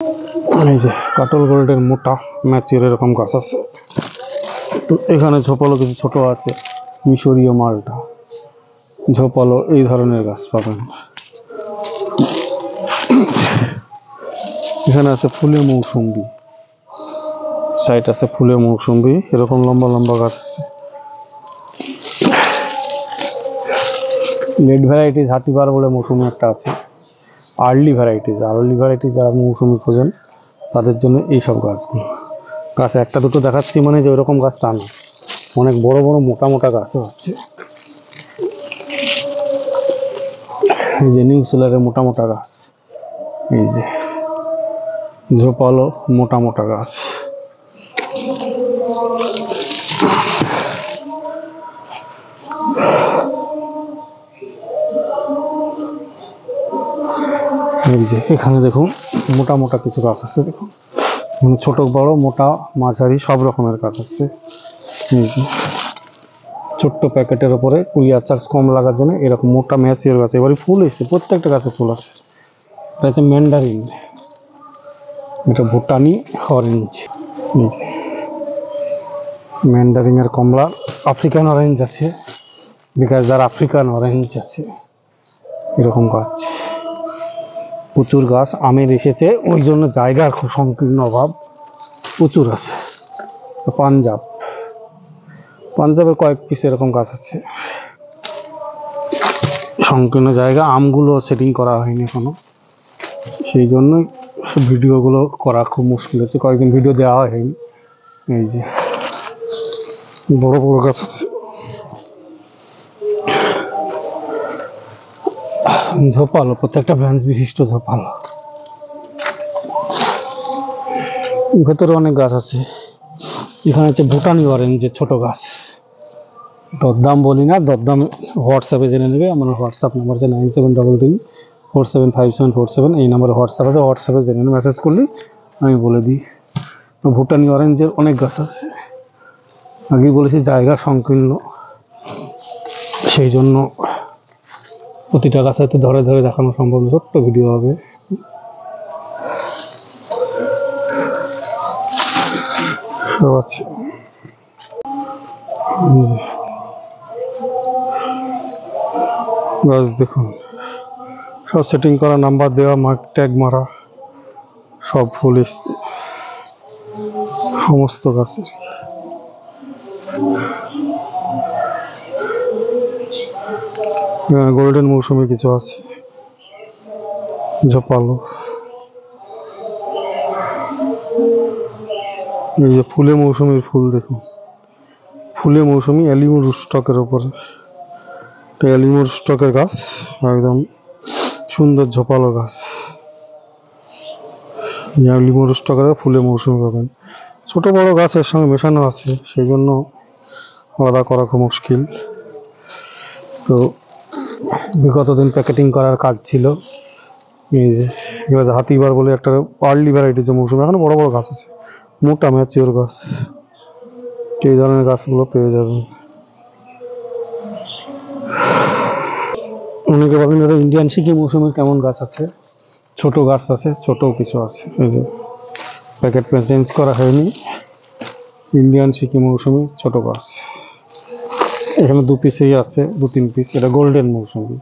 এই যে কাটল গোল্ডের মোটা ম্যাচিওর এরকম গাছ আছে। তো এখানে ঝোপালো কিছু ছোট আছে, মিশরীয় মালটা, ঝোপালো এই ধরনের গাছ পাবেন। এখানে আছে ফুলে মৌসুম্বি, সাইড আছে ফুলে মৌসুম্বি, এরকম লম্বা লম্বা গাছ আছে। লেট ভ্যারাইটিস হাটিবার বলে মৌসুমি একটা আছে, আর্লি ভ্যারাইটিস যারা মৌসুমি খোঁজেন তাদের জন্য এইসব গাছগুলো। গাছ একটা দুটো দেখাচ্ছি মানে যে ওইরকম গাছ টা না, অনেক বড় বড় মোটা মোটা গাছও আছে। এই যে নিউ সেলারের মোটা মোটা গাছ, এই যে ঝোপালো মোটা মোটা গাছ। এই যে এখানে দেখুন মোটা মোটা কিছু গাছ আছে, দেখুন ছোট বড় মোটা মাঝারি সব রকমের গাছ আছে। এই যে ছোট্ট প্যাকেটের উপরে কুলিয়া চার্জ কম লাগার জন্য এরকম মোটা ম্যাচিওর গাছ। এবারে ফুল এসছে, প্রত্যেকটা গাছে ফুল আছে। এটা হচ্ছে ম্যান্ডারিন, এটা ভুটানি অরেঞ্জ। এই যে ম্যান্ডারিনের কমলা, আফ্রিকান অরেঞ্জ আছে, বিকজ যার আফ্রিকান অরেঞ্জ আছে এরকম গাছ। প্রচুর গাছ আমের এসেছে, ওই জন্য জায়গার খুব সংকীর্ণ অভাব, প্রচুর আছে। পাঞ্জাবের কয়েক পিস এরকম গাছ আছে, সংকীর্ণ জায়গা, আমগুলো সেটিং করা হয়নি এখনো, সেই জন্য ভিডিওগুলো করা খুব মুশকিল হচ্ছে, কয়েকদিন ভিডিও দেওয়া হয়নি। এই যে বড় বড় গাছ আছে, ঝোপালো, প্রত্যেকটা ব্রাঞ্চ বিশিষ্ট ঝোপালো। ভেতরে অনেক গাছ আছে। এখানে হচ্ছে ভুটানি অরেঞ্জের ছোট গাছ, দরদাম বলি না, দরদাম হোয়াটসঅ্যাপে জেনে নেবে। আমার হোয়াটসঅ্যাপ নাম্বার আছে 9733475747, এই নাম্বারে হোয়াটসঅ্যাপ আছে, হোয়াটসঅ্যাপে জেনে নেবে, মেসেজ করলে আমি বলে দিই। ভুটানি অরেঞ্জের অনেক গাছ আছে, আগেই বলেছি জায়গা সংকীর্ণ, সেই জন্য প্রতিটা গাছ হয়তো ধরে ধরে দেখানো সম্ভব, ছোট্ট ভিডিও হবে। সব আছে। গাছ দেখুন সব সেটিং করা, নাম্বার দেওয়া, মার্ক ট্যাগ মারা, সব ফুল এসছে সমস্ত গাছে। গোল্ডেন মৌসুমি কিছু আছে, ঝোপালো। এই যে ফুলে মৌসুমির ফুল দেখুন, ফুলে মৌসুমি অ্যালিমো রুস্টকের উপরে, অ্যালিমো রুস্টকের গাছ, একদম সুন্দর ঝোপালো গাছ। অ্যালিমো রুস্টকের ফুলে মৌসুমি পাবেন, ছোট বড় গাছের সঙ্গে মেশানো আছে, সেই জন্য আলাদা করা খুব মুশকিল। তো বিগত দিন প্যাকেটিং করার কাজ ছিল। এই যে এবার হাতিবার বলে একটা আর্লি ভ্যারাইটি যে মৌসুমি, এখন বড় বড় গাছ আছে, মোটা ম্যাচিওর গাছ, এই ধরনের গাছগুলো পেয়ে যাবেন। অনেকে বলেন দাদা ইন্ডিয়ান সিকি মৌসুমির কেমন গাছ আছে, ছোট গাছ আছে, ছোট কিছু আছে। এই যে প্যাকেট চেঞ্জ করা হয়নি, ইন্ডিয়ান সিকি মৌসুমি ছোট গাছ, এখানে দু পিসেই আছে, 2-3 পিস। এটা গোল্ডেন মৌসুমি,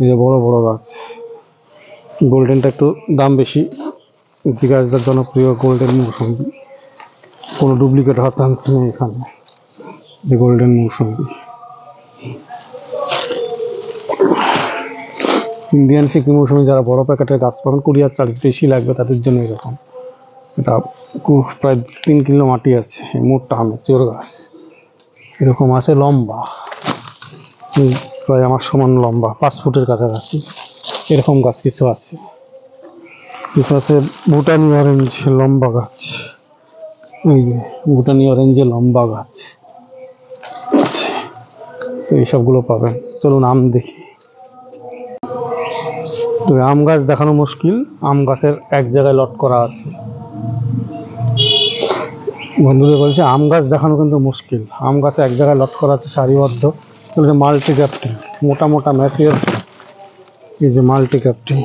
এই যে বড় বড় গাছ। গোল্ডেনটা একটু দাম বেশি, গাছটার জনপ্রিয় গোল্ডেন মৌসুমি, কোনো ডুপ্লিকেট হওয়ার চান্স নেই এখানে। যে গোল্ডেন মৌসুমি, ইন্ডিয়ান সিকি মৌসুমি যারা বড় প্যাকেটের গাছ পাবেন, কুরিয়ার চার্জ বেশি লাগবে তাদের জন্য এরকম। এটা প্রায় 3 কিলো মাটি আছে, মোটা ম্যাচিওর গাছ, এরকম আছে লম্বা, প্রায় আমার সমান লম্বা, 5 ফুটের কাছাকাছি, এরকম গাছ কিছু আছে। কিছু আছে ভুটানি অরেঞ্জ লম্বা গাছ, এই ভুটানি অরেঞ্জের লম্বা গাছ আছে। তো এইসবগুলো পাবেন। চলুন আম দেখি। তো আম গাছ দেখানো মুশকিল, আম গাছের এক জায়গায় লট করা আছে। বন্ধুদের বলছে আম গাছ দেখানো কিন্তু মুশকিল, আম গাছে এক জায়গায় লট করা আছে সারিবদ্ধ, মাল্টি ক্যাপ্টিং, মোটা মোটা ম্যাচিওর। এই যে মাল্টি ক্যাপ্টিং,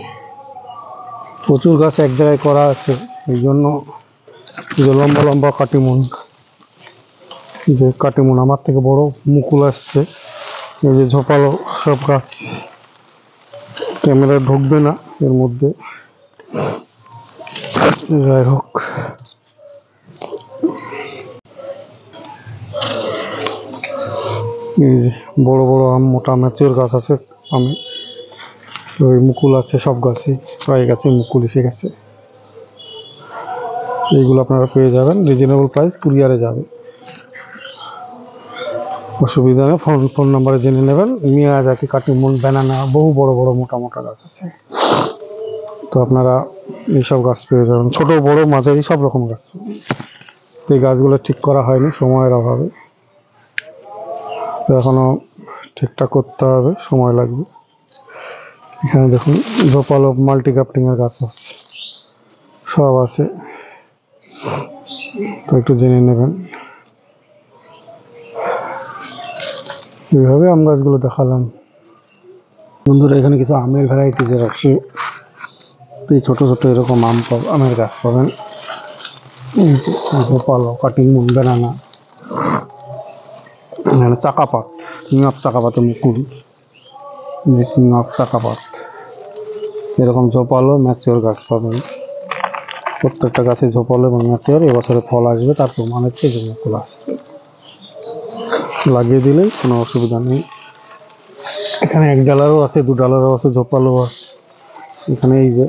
প্রচুর গাছ এক জায়গায় করা আছে, এই জন্য এই যে লম্বা লম্বা কাটিমুন, এই যে কাটিমুন আমার থেকে বড় মুকুল আসছে, এই যে ঝোপালো সব গাছ। ক্যামেরা ঢুকবে না এর মধ্যে, যাই হোক। এই যে বড় বড় আম, মোটা ম্যাচিওর গাছ আছে আমি, ওই মুকুল আছে সব গাছে, প্রায় গাছে মুকুল এসে গেছে। এইগুলো আপনারা পেয়ে যাবেন রিজনেবল প্রাইস, কুরিয়ারে যাবে, অসুবিধা নেই। ফোন নাম্বারে জেনে নেবেন। মিয়াজাকি, কাটিমুন, ব্যানানা, বহু বড় বড় মোটা মোটা গাছ আছে, তো আপনারা এইসব গাছ পেয়ে যাবেন, ছোট বড় মাঝারি সব রকম গাছ। এই গাছগুলো ঠিক করা হয়নি সময়ের অভাবে, তো এখনো ঠিকঠাক করতে হবে, সময় লাগবে। এখানে দেখুন ঝোপালো মাল্টি গ্রাফটিং এর গাছ আছে, সব আছে, তো একটু জেনে নেবেন। এইভাবে আম গাছগুলো দেখালাম বন্ধুরা। এখানে কিছু আমের ভ্যারাইটিজের আছে, এই ছোট ছোট এরকম আমের গাছ পাবেন। ঝোপালো, কাটিমুন, ব্যানানা, এখানে চাকাপাত, কিং অফ চাকাপাতের মুকুল, কিং অফ চাকাপাত, এরকম ঝোপালো ম্যাচিওর গাছ পাবেন। প্রত্যেকটা গাছে ঝোপালো এবং ম্যাচিওর, এবছরে ফল আসবে, তার প্রমাণ হচ্ছে যে মুকুল আসছে, লাগিয়ে দিলেই কোনো অসুবিধা নেই। এখানে এক ডালারও আছে, দু ডালারও আছে, ঝোপালো আছে। এখানে এই যে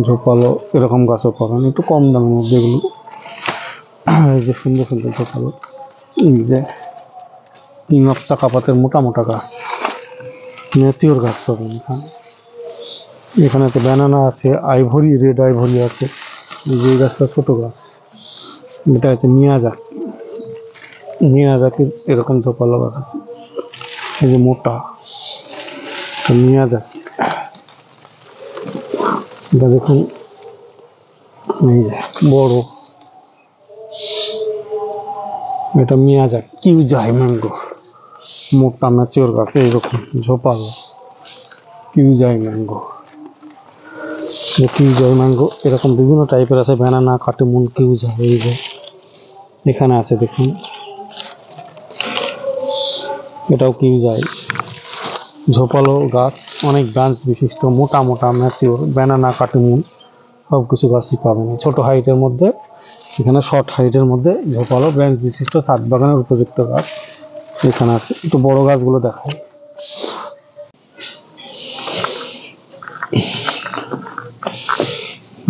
ঝোপালো এরকম গাছও পাবেন, একটু কম দামের মধ্যে এগুলো। এই যে সুন্দর সুন্দর ঝোপালো, এই যে কিং অফ চাকাপাতের মোটা মোটা গাছ, ম্যাচিওর গাছ পাবেন এখানে। এখানে তো ব্যানানা আছে, আইভরি, রেড আইভরি আছে। এই যে গাছটা ছোট গাছ, এটা হচ্ছে মিয়াজাকি এরকম ঝোপালো গাছ আছে। এই যে মোটা মিয়াজাকি, এটা দেখুন, এই যে বড়, এটা মিয়াজাকি কিউজাই ম্যাঙ্গো, মোটা ম্যাচিওর গাছ, এইরকম ঝোপালো কিউজাই ম্যাঙ্গো। কিউজাই ম্যাঙ্গো এরকম বিভিন্ন টাইপের আছে, ব্যানানা, কাটিমুন, কিউজাই, এই যে এখানে আছে দেখুন, এটাও কিউজাই। ঝোপালো গাছ, অনেক ব্রাঞ্চ বিশিষ্ট, মোটা মোটা ম্যাচিওর ব্যানানা, কাটিমুন সব কিছু গাছই পাবেন ছোট হাইটের মধ্যে। এখানে শর্ট হাইটের মধ্যে ঝোপালো ব্রাঞ্চ বিশিষ্ট ছাদ বাগানের উপযুক্ত গাছ এখানে আছে। একটু বড় গাছগুলো দেখাই।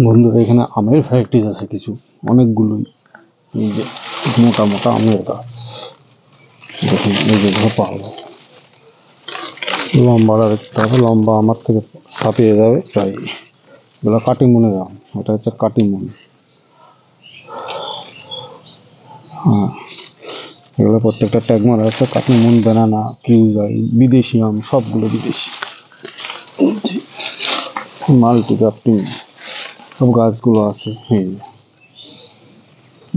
বন্ধুরা এখানে আমের ভ্যারাইটিস আছে কিছু, অনেকগুলোই। এই যে মোটা মোটা আমের গাছ দেখুন, এই যে ঝোপালো, লম্বাটা দেখতে হবে, লম্বা আমার থেকে ছাপিয়ে যাবে প্রায়। এগুলো কাটিমুনের আম, এটা হচ্ছে কাটিমুন। হ্যাঁ, এগুলো প্রত্যেকটা ট্যাগ মারা আছে, কাটিমুন, ব্যানানা, কিউজাই, বিদেশি আম, সবগুলো বিদেশি। মাল্টি গ্রাফটিং সব গাছগুলো আছে।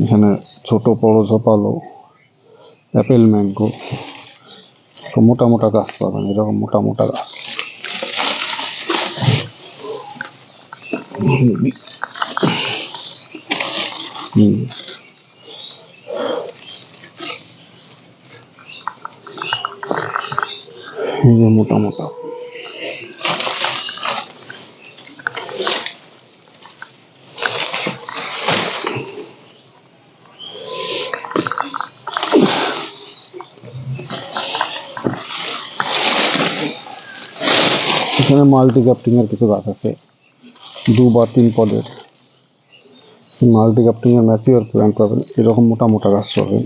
এখানে ছোট বড় ঝোপালো, অ্যাপেল, ম্যাঙ্গো, মোটা মোটা গাছ পাবেন, এরকম মোটা মোটা গাছ। এই যে মোটা মোটা, এখানে মাল্টি গ্রাফটিং এর কিছু গাছ আছে, 2 বা 3 পদের। মাল্টি গ্রাফটিং এর ম্যাচিওর প্ল্যান্ট পাবেন, এরকম মোটা মোটা গাছ পাবেন।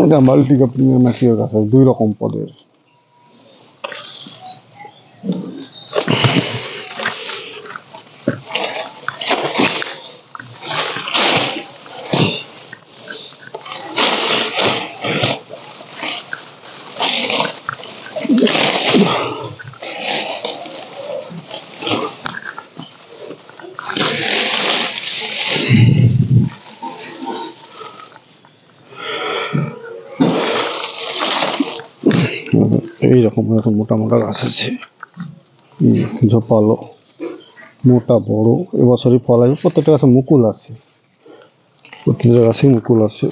এটা মাল্টি গ্রাফটিং এর ম্যাচিওর গাছ আছে, 2 রকম পদের। এইরকম এরকম মোটা মোটা গাছ আছে, ঝোপালো মোটা বড়। এবছরই ফল আছে, প্রত্যেকটা গাছে মুকুল আছে, প্রত্যেকটা গাছে মুকুল আছে।